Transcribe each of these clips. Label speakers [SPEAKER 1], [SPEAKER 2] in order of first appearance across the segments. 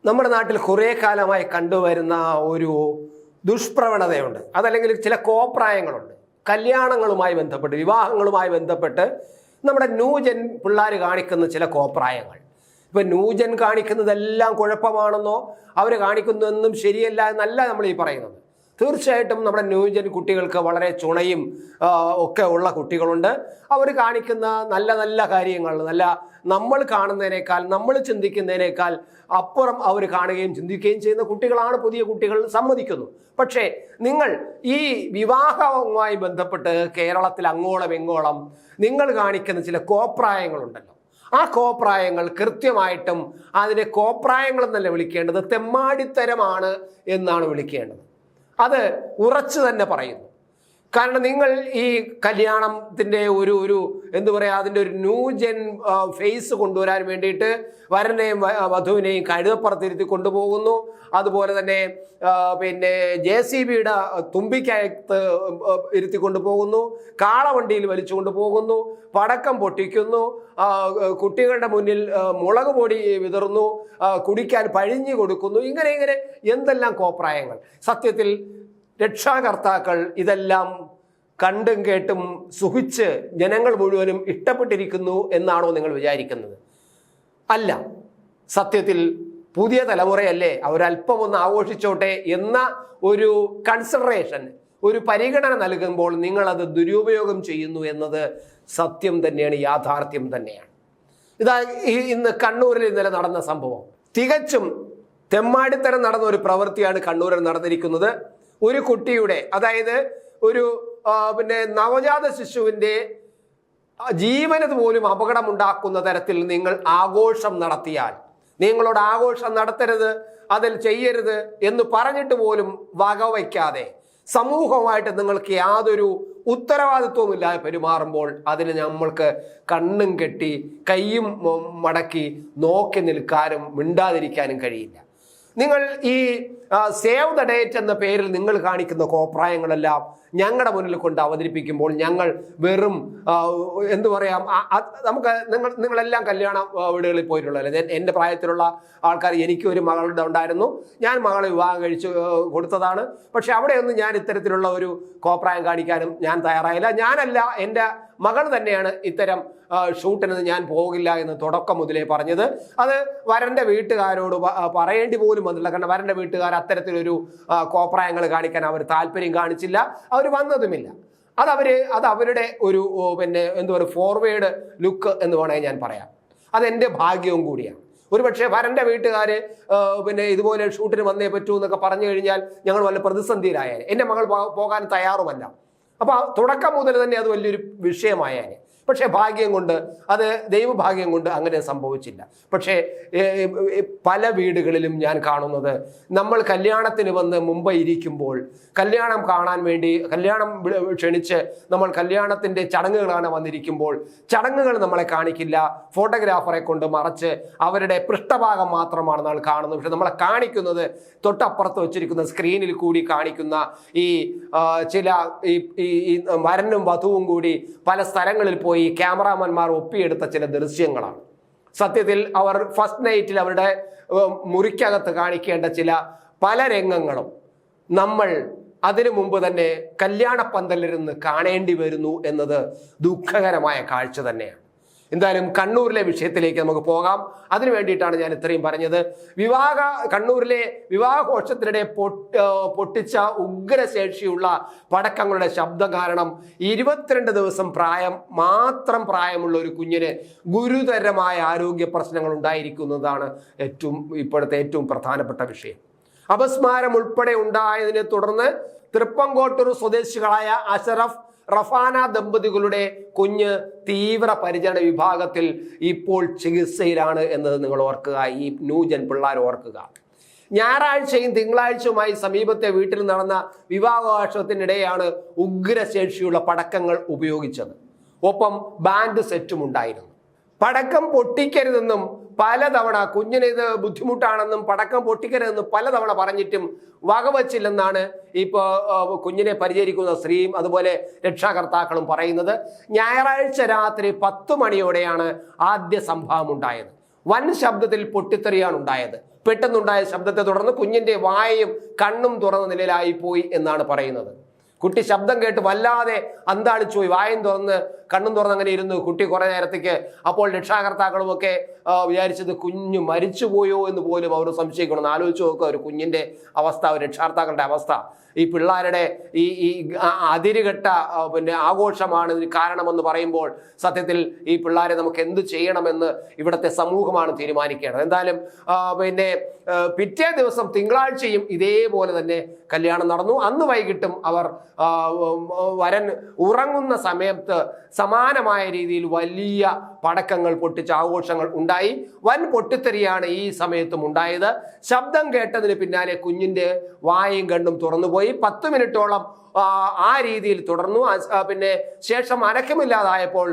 [SPEAKER 1] നമ്മുടെ നാട്ടിൽ കുറേ കാലമായി കണ്ടുവരുന്ന ഒരു ദുഷ്പ്രവണതയുണ്ട്. അതല്ലെങ്കിൽ ചില കോപ്രായങ്ങളുണ്ട്. കല്യാണങ്ങളുമായി ബന്ധപ്പെട്ട്, വിവാഹങ്ങളുമായി ബന്ധപ്പെട്ട് നമ്മുടെ ന്യൂജൻ പിള്ളേർ കാണിക്കുന്ന ചില കോപ്രായങ്ങൾ. ഇപ്പം ന്യൂജൻ കാണിക്കുന്നതെല്ലാം കുഴപ്പമാണെന്നോ അവർ കാണിക്കുന്നതൊന്നും ശരിയല്ല എന്നല്ല നമ്മൾ ഈ പറയുന്നത്. തീർച്ചയായിട്ടും നമ്മുടെ ന്യൂജൻ കുട്ടികൾക്ക് വളരെ ചുണയും ഒക്കെ ഉള്ള കുട്ടികളുണ്ട്. അവർ കാണിക്കുന്ന നല്ല നല്ല കാര്യങ്ങൾ, നല്ല നമ്മൾ കാണുന്നതിനേക്കാൾ, നമ്മൾ ചിന്തിക്കുന്നതിനേക്കാൾ അപ്പുറം അവർ കാണുകയും ചിന്തിക്കുകയും ചെയ്യുന്ന കുട്ടികളാണ് പുതിയ കുട്ടികൾ, സമ്മതിക്കുന്നു. പക്ഷേ നിങ്ങൾ ഈ വിവാഹവുമായി ബന്ധപ്പെട്ട് കേരളത്തിൽ അങ്ങോളം ഇങ്ങോളം നിങ്ങൾ കാണിക്കുന്ന ചില കോപ്രായങ്ങളുണ്ടല്ലോ, ആ കോപ്രായങ്ങൾ കൃത്യമായിട്ടും അതിനെ കോപ്രായങ്ങൾ എന്നല്ല വിളിക്കേണ്ടത്, തെമ്മാടിത്തരമാണ് എന്നാണ് വിളിക്കേണ്ടത്. അത് ഉറച്ചു തന്നെ പറയുന്നു. കാരണം നിങ്ങൾ ഈ കല്യാണത്തിൻ്റെ ഒരു എന്താ പറയുക, അതിൻ്റെ ഒരു ന്യൂജൻ ഫേസ് കൊണ്ടുവരാൻ വേണ്ടിയിട്ട് വരനെയും വധുവിനെയും കഴുതപ്പുറത്തിരുത്തി കൊണ്ടുപോകുന്നു. അതുപോലെ തന്നെ പിന്നെ JCBയുടെ തുമ്പിക്കകത്ത് ഇരുത്തി കൊണ്ടുപോകുന്നു, കാളവണ്ടിയിൽ വലിച്ചു കൊണ്ടുപോകുന്നു, പടക്കം പൊട്ടിക്കുന്നു, കുട്ടികളുടെ മുന്നിൽ മുളക് പൊടി വിതറുന്നു, കുടിക്കാൻ പഴിഞ്ഞു കൊടുക്കുന്നു. ഇങ്ങനെ എന്തെല്ലാം കോപ്രായങ്ങൾ. സത്യത്തിൽ രക്ഷാകർത്താക്കൾ ഇതെല്ലാം കണ്ടും കേട്ടും സുഖിച്ച് ജനങ്ങൾ മുഴുവനും ഇഷ്ടപ്പെട്ടിരിക്കുന്നു എന്നാണോ നിങ്ങൾ വിചാരിക്കുന്നത്? അല്ല. സത്യത്തിൽ പുതിയ തലമുറയല്ലേ, അവരല്പം ഒന്ന് ആഘോഷിച്ചോട്ടെ എന്ന ഒരു കൺസിഡറേഷൻ, ഒരു പരിഗണന നൽകുമ്പോൾ നിങ്ങളത് ദുരുപയോഗം ചെയ്യുന്നു എന്നത് സത്യം തന്നെയാണ്, യാഥാർത്ഥ്യം തന്നെയാണ്. ഇതാ ഇന്ന് കണ്ണൂരിൽ ഇന്നലെ നടന്ന സംഭവം. തികച്ചും തെമ്മാടിത്തരം നടന്ന ഒരു പ്രവൃത്തിയാണ് കണ്ണൂരിൽ നടന്നിരിക്കുന്നത്. ഒരു കുട്ടിയുടെ, അതായത് ഒരു നവജാത ശിശുവിൻ്റെ ജീവന് പോലും അപകടമുണ്ടാക്കുന്ന തരത്തിൽ നിങ്ങൾ ആഘോഷം നടത്തിയാൽ, നിങ്ങളോട് ആഘോഷം നടത്തരുത്, അതിൽ ചെയ്യരുത് എന്ന് പറഞ്ഞിട്ട് പോലും വകവയ്ക്കാതെ സമൂഹമായിട്ട് നിങ്ങൾക്ക് യാതൊരു ഉത്തരവാദിത്വവും ഇല്ലാതെ പെരുമാറുമ്പോൾ അതിന് നമ്മൾക്ക് കണ്ണും കെട്ടി കൈയും മടക്കി നോക്കി നിൽക്കാനും മിണ്ടാതിരിക്കാനും കഴിയില്ല. നിങ്ങൾ ഈ സേവ് ദ ഡേറ്റ് എന്ന പേരിൽ നിങ്ങൾ കാണിക്കുന്ന കോപ്രായങ്ങളെല്ലാം ഞങ്ങളുടെ മുന്നിൽ കൊണ്ട് അവതരിപ്പിക്കുമ്പോൾ ഞങ്ങൾ വെറും എന്തു പറയാം, നമുക്ക് നിങ്ങളെല്ലാം കല്യാണ വീടുകളിൽ പോയിട്ടുള്ളതല്ലേ. എൻ്റെ പ്രായത്തിലുള്ള ആൾക്കാർ, എനിക്ക് ഒരു മകളുടെ ഉണ്ടായിരുന്നു, ഞാൻ മകളെ വിവാഹം കഴിച്ച് കൊടുത്തതാണ്. പക്ഷെ അവിടെയൊന്നും ഞാൻ ഇത്തരത്തിലുള്ള ഒരു കോപ്രായം കാണിക്കാനും ഞാൻ തയ്യാറായില്ല. ഞാനല്ല, എൻ്റെ മകൾ തന്നെയാണ് ഇത്തരം ഷൂട്ടിന് ഞാൻ പോകില്ല എന്ന് തുടക്കം മുതലേ പറഞ്ഞത്. അത് വരൻ്റെ വീട്ടുകാരോട് പറയേണ്ടി പോലും വന്നില്ല. കാരണം വരൻ്റെ വീട്ടുകാർ അത്തരത്തിലൊരു കോപ്രായങ്ങൾ കാണിക്കാൻ അവർ താല്പര്യം കാണിച്ചില്ല, അവർ വന്നതുമില്ല. അത് അവരുടെ ഒരു എന്താ പറയുക, ഫോർവേഡ് ലുക്ക് എന്ന് വേണമെങ്കിൽ ഞാൻ പറയാം. അതെൻ്റെ ഭാഗ്യവും കൂടിയാണ്. ഒരുപക്ഷെ വരൻ്റെ വീട്ടുകാർ ഇതുപോലെ ഷൂട്ടിന് വന്നേ പറ്റൂ എന്നൊക്കെ പറഞ്ഞു കഴിഞ്ഞാൽ ഞങ്ങൾ വല്ല പ്രതിസന്ധിയിലായാൽ, എൻ്റെ മകൾ പോകാൻ തയ്യാറുമല്ല. അപ്പോൾ തുടക്കം മുതൽ തന്നെ അത് വലിയൊരു വിഷയമായാലേ. പക്ഷേ ഭാഗ്യം കൊണ്ട്, അത് ദൈവഭാഗ്യം കൊണ്ട് അങ്ങനെ സംഭവിച്ചില്ല. പക്ഷേ പല വീടുകളിലും ഞാൻ കാണുന്നത്, നമ്മൾ കല്യാണത്തിന് വന്ന് മുമ്പ് ഇരിക്കുമ്പോൾ, കല്യാണം കാണാൻ വേണ്ടി കല്യാണം ക്ഷണിച്ച് നമ്മൾ കല്യാണത്തിൻ്റെ ചടങ്ങുകളാണ് വന്നിരിക്കുമ്പോൾ ചടങ്ങുകൾ നമ്മളെ കാണിക്കില്ല, ഫോട്ടോഗ്രാഫറെ കൊണ്ട് മറച്ച് അവരുടെ പൃഷ്ഠഭാഗം മാത്രമാണ് നമ്മൾ കാണുന്നത്. പക്ഷെ നമ്മളെ കാണിക്കുന്നത് തൊട്ടപ്പുറത്ത് വെച്ചിരിക്കുന്ന സ്ക്രീനിൽ കൂടി കാണിക്കുന്ന ഈ ചില ഈ വരനും വധുവും കൂടി പല സ്ഥലങ്ങളിൽ പോയി ക്യാമറാമാൻമാർ ഒപ്പിയെടുത്ത ചില ദൃശ്യങ്ങളാണ്. സത്യത്തിൽ അവർ ഫസ്റ്റ് നൈറ്റിൽ അവരുടെ മുറിക്കകത്ത് കാണിക്കേണ്ട ചില പല രംഗങ്ങളും നമ്മൾ അതിനു മുമ്പ് തന്നെ കല്യാണപ്പന്തലിരുന്ന് കാണേണ്ടി വരുന്നു എന്നത് ദുഃഖകരമായ കാഴ്ച തന്നെയാണ്. എന്തായാലും കണ്ണൂരിലെ വിഷയത്തിലേക്ക് നമുക്ക് പോകാം. അതിനു വേണ്ടിയിട്ടാണ് ഞാൻ ഇത്രയും പറഞ്ഞത്. കണ്ണൂരിലെ വിവാഹഘോഷത്തിനിടെ പൊട്ടിച്ച ഉഗ്രശേഷിയുള്ള പടക്കങ്ങളുടെ ശബ്ദം കാരണം 22 ദിവസം മാത്രം പ്രായമുള്ള ഒരു കുഞ്ഞിന് ഗുരുതരമായ ആരോഗ്യ പ്രശ്നങ്ങൾ ഉണ്ടായിരിക്കുന്നതാണ് ഇപ്പോഴത്തെ ഏറ്റവും പ്രധാനപ്പെട്ട വിഷയം. അപസ്മാരം ഉൾപ്പെടെ ഉണ്ടായതിനെ തുടർന്ന് തൃപ്പങ്കോട്ടൂർ സ്വദേശികളായ അഷറഫ് റഫാന ദമ്പതികളുടെ കുഞ്ഞ് തീവ്ര പരിചരണ വിഭാഗത്തിൽ ഇപ്പോൾ ചികിത്സയിലാണ് എന്നത് നിങ്ങൾ ഓർക്കുക. ഈ ന്യൂജൻ പിള്ളേർ ഓർക്കുക. ഞായറാഴ്ചയും തിങ്കളാഴ്ചയുമായി സമീപത്തെ വീട്ടിൽ നടന്ന വിവാഹാഘോഷത്തിനിടെയാണ് ഉഗ്രശേഷിയുള്ള പടക്കങ്ങൾ ഉപയോഗിച്ചത്. ഒപ്പം ബാൻഡ് സെറ്റും ഉണ്ടായിരുന്നു. പടക്കം പൊട്ടിക്കരുതെന്നും പലതവണ, കുഞ്ഞിന് ഇത് ബുദ്ധിമുട്ടാണെന്നും പടക്കം പൊട്ടിക്കരുതെന്നും പലതവണ പറഞ്ഞിട്ടും വകവച്ചില്ലെന്നാണ് ഇപ്പോൾ കുഞ്ഞിനെ പരിചരിക്കുന്ന സ്ത്രീയും അതുപോലെ രക്ഷാകർത്താക്കളും പറയുന്നത്. ഞായറാഴ്ച രാത്രി 10 മണിയോടെയാണ് ആദ്യ സംഭവം ഉണ്ടായത്. വൻ ശബ്ദത്തിൽ പൊട്ടിത്തെറിയാണ് ഉണ്ടായത്. പെട്ടെന്നുണ്ടായ ശബ്ദത്തെ തുടർന്ന് കുഞ്ഞിന്റെ വായയും കണ്ണും തുറന്ന നിലയിലായി പോയി എന്നാണ് പറയുന്നത്. കുട്ടി ശബ്ദം കേട്ട് വല്ലാതെ അന്താളിച്ചു പോയി, വായും തുറന്ന് കണ്ണും തുറന്ന് അങ്ങനെ ഇരുന്നു കുട്ടി കുറെ നേരത്തേക്ക്. അപ്പോൾ രക്ഷാകർത്താക്കളുമൊക്കെ വിചാരിച്ചത് കുഞ്ഞ് മരിച്ചുപോയോ എന്ന് പോലും അവർ സംശയിക്കണം. ആലോചിച്ച് നോക്കുക ഒരു കുഞ്ഞിന്റെ അവസ്ഥ, ഒരു രക്ഷാകർത്താക്കളുടെ അവസ്ഥ. ഈ പിള്ളേരുടെ ഈ അതിരുകെട്ട ആഘോഷമാണ് ഇതിന് കാരണമെന്ന് പറയുമ്പോൾ സത്യത്തിൽ ഈ പിള്ളേരെ നമുക്ക് എന്ത് ചെയ്യണമെന്ന് ഇവിടുത്തെ സമൂഹമാണ് തീരുമാനിക്കേണ്ടത്. എന്തായാലും പിറ്റേ ദിവസം തിങ്കളാഴ്ചയും ഇതേപോലെ തന്നെ കല്യാണം നടന്നു. അന്ന് വൈകിട്ടും അവർ വരൻ ഉറങ്ങുന്ന സമയത്ത് സമാനമായ രീതിയിൽ വലിയ പടക്കങ്ങൾ പൊട്ടിച്ച ആഘോഷങ്ങൾ ഉണ്ടായി. വൻ പൊട്ടിത്തെറിയാണ് ഈ സമയത്തും ഉണ്ടായത്. ശബ്ദം കേട്ടതിന് പിന്നാലെ കുഞ്ഞിന്റെ വായും കണ്ണും തുറന്നുപോയി. 10 മിനിറ്റോളം ആ രീതിയിൽ തുടർന്നു. ശേഷം അനക്കമില്ലാതായപ്പോൾ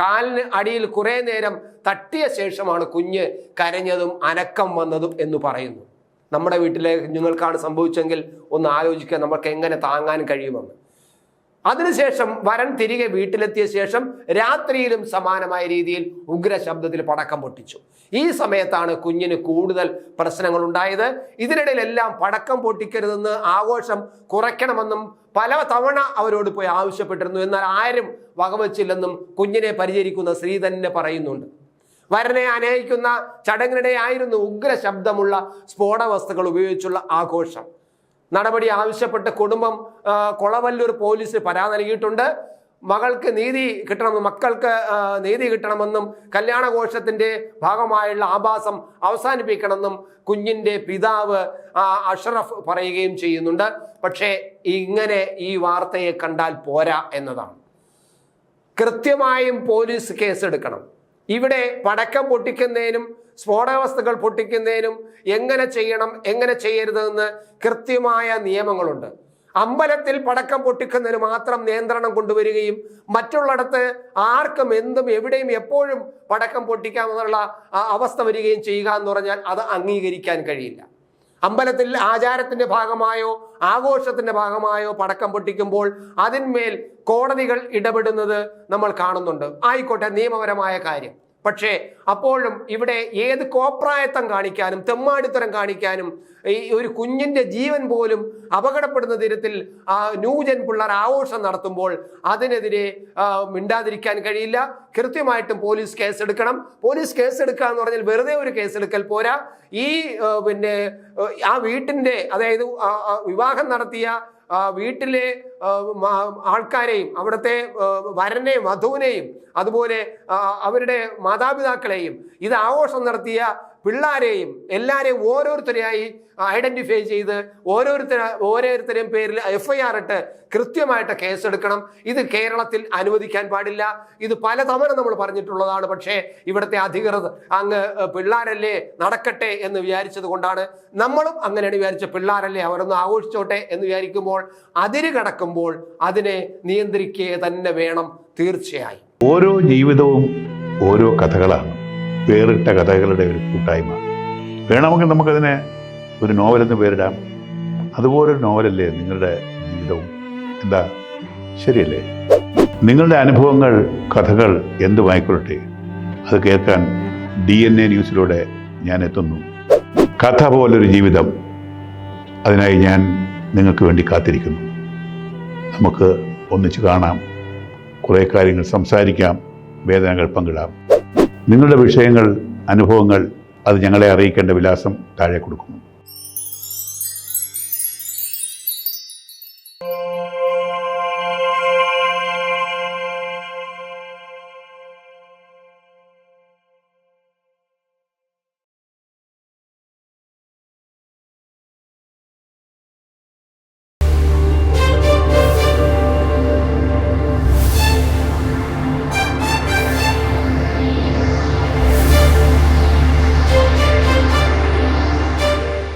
[SPEAKER 1] കാലിന് അടിയിൽ കുറെ നേരം തട്ടിയ ശേഷമാണ് കുഞ്ഞ് കരഞ്ഞതും അനക്കം വന്നതും എന്ന് പറയുന്നു. നമ്മുടെ വീട്ടിലെ കുഞ്ഞുങ്ങൾക്കാണ് സംഭവിച്ചെങ്കിൽ ഒന്ന് ആലോചിക്കുക നമുക്ക് എങ്ങനെ താങ്ങാൻ കഴിയുമെന്ന്. അതിനുശേഷം വരൻ തിരികെ വീട്ടിലെത്തിയ ശേഷം രാത്രിയിലും സമാനമായ രീതിയിൽ ഉഗ്ര ശബ്ദത്തിൽ പടക്കം പൊട്ടിച്ചു. ഈ സമയത്താണ് കുഞ്ഞിന് കൂടുതൽ പ്രശ്നങ്ങൾ ഉണ്ടായത്. ഇതിനിടയിലെല്ലാം പടക്കം പൊട്ടിക്കരുതെന്ന്, ആഘോഷം കുറയ്ക്കണമെന്നും പല തവണ അവരോട് പോയി ആവശ്യപ്പെട്ടിരുന്നു. എന്നാൽ ആരും വകവച്ചില്ലെന്നും കുഞ്ഞിനെ പരിചരിക്കുന്ന സ്ത്രീ തന്നെ പറയുന്നുണ്ട്. വരനെ അനയിക്കുന്ന ചടങ്ങിനിടെയായിരുന്നു ഉഗ്ര ശബ്ദമുള്ള സ്ഫോടക വസ്തുക്കൾ ഉപയോഗിച്ചുള്ള ആഘോഷം. നടപടി ആവശ്യപ്പെട്ട് കുടുംബം കൊളവല്ലൂർ പോലീസിന് പരാതി നൽകിയിട്ടുണ്ട്. മക്കൾക്ക് നീതി കിട്ടണമെന്നും കല്യാണഘോഷത്തിന്റെ ഭാഗമായുള്ള ആഭാസം അവസാനിപ്പിക്കണമെന്നും കുഞ്ഞിന്റെ പിതാവ് അഷ്റഫ് പറയുകയും ചെയ്യുന്നുണ്ട്. പക്ഷേ ഇങ്ങനെ ഈ വാർത്തയെ കണ്ടാൽ പോരാ എന്നതാണ്. കൃത്യമായും പോലീസ് കേസെടുക്കണം. ഇവിടെ പടക്കം പൊട്ടിക്കുന്നതിനും സ്ഫോടക വസ്തുക്കൾ പൊട്ടിക്കുന്നതിനും എങ്ങനെ ചെയ്യണം എങ്ങനെ ചെയ്യരുതെന്ന് കൃത്യമായ നിയമങ്ങളുണ്ട്. അമ്പലത്തിൽ പടക്കം പൊട്ടിക്കുന്നതിന് മാത്രം നിയന്ത്രണം കൊണ്ടുവരികയും മറ്റുള്ളിടത്ത് ആർക്കും എന്തും എവിടെയും എപ്പോഴും പടക്കം പൊട്ടിക്കാമെന്നുള്ള അവസ്ഥ വരികയും ചെയ്യുക എന്ന് പറഞ്ഞാൽ അത് അംഗീകരിക്കാൻ കഴിയില്ല. അമ്പലത്തിൽ ആചാരത്തിന്റെ ഭാഗമായോ ആഘോഷത്തിന്റെ ഭാഗമായോ പടക്കം പൊട്ടിക്കുമ്പോൾ അതിന്മേൽ കോടതികൾ ഇടപെടുന്നത് നമ്മൾ കാണുന്നുണ്ട്. ആയിക്കോട്ടെ, നിയമപരമായ കാര്യം. പക്ഷേ അപ്പോഴും ഇവിടെ ഏത് കോപ്രായത്തം കാണിക്കാനും തെമ്മാടിത്തരം കാണിക്കാനും ഈ ഒരു കുഞ്ഞിന്റെ ജീവൻ പോലും അപകടപ്പെടുന്ന തരത്തിൽ ന്യൂജൻ പിള്ളേർ ആഘോഷം നടത്തുമ്പോൾ അതിനെതിരെ മിണ്ടാതിരിക്കാൻ കഴിയില്ല. കൃത്യമായിട്ടും പോലീസ് കേസെടുക്കണം. പോലീസ് കേസെടുക്കുക എന്ന് പറഞ്ഞാൽ വെറുതെ ഒരു കേസെടുക്കൽ പോരാ. ഈ ആ വീട്ടിന്റെ, അതായത് വിവാഹം നടത്തിയ വീട്ടിലെ ആൾക്കാരെയും അവിടുത്തെ വരനെയും വധുവിനെയും അതുപോലെ അവരുടെ മാതാപിതാക്കളെയും ഇത് ആഘോഷം നടത്തിയ പിള്ളേരെയും എല്ലാവരെയും ഓരോരുത്തരെയായി ഐഡന്റിഫൈ ചെയ്ത് ഓരോരുത്തരെയും പേരിൽ FIR ഇട്ട് കൃത്യമായിട്ട് കേസെടുക്കണം. ഇത് കേരളത്തിൽ അനുവദിക്കാൻ പാടില്ല. ഇത് പലതവണ നമ്മൾ പറഞ്ഞിട്ടുള്ളതാണ്. പക്ഷേ ഇവിടുത്തെ അധികൃതർ അങ്ങ് പിള്ളേരല്ലേ നടക്കട്ടെ എന്ന് വിചാരിച്ചത് കൊണ്ടാണ്. നമ്മളും അങ്ങനെയാണ് വിചാരിച്ച, പിള്ളേരല്ലേ അവരൊന്ന് ആഘോഷിച്ചോട്ടെ എന്ന് വിചാരിക്കുമ്പോൾ അതിര് കടക്കുമ്പോൾ അതിനെ നിയന്ത്രിക്കുക തന്നെ വേണം തീർച്ചയായും.
[SPEAKER 2] ഓരോ ജീവിതവും ഓരോ കഥകളാണ്, വേറിട്ട കഥകളുടെ ഒരു കൂട്ടായ്മ. വേണമെങ്കിൽ നമുക്കതിനെ ഒരു നോവലെന്ന് പേരിടാം. അതുപോലൊരു നോവലല്ലേ നിങ്ങളുടെ ജീവിതവും? എന്താ, ശരിയല്ലേ? നിങ്ങളുടെ അനുഭവങ്ങൾ, കഥകൾ എന്തുമായിക്കൊള്ളട്ടെ, അത് കേൾക്കാൻ DNA ന്യൂസിലൂടെ ഞാൻ എത്തുന്നു. കഥ പോലൊരു ജീവിതം, അതിനായി ഞാൻ നിങ്ങൾക്ക് വേണ്ടി കാത്തിരിക്കുന്നു. നമുക്ക് ഒന്നിച്ച് കാണാം, കുറേ കാര്യങ്ങൾ സംസാരിക്കാം, വേദനകൾ പങ്കിടാം. നിങ്ങളുടെ വിഷയങ്ങൾ, അനുഭവങ്ങൾ അത് ഞങ്ങളെ അറിയിക്കേണ്ട വിലാസം താഴെ കൊടുക്കുന്നു.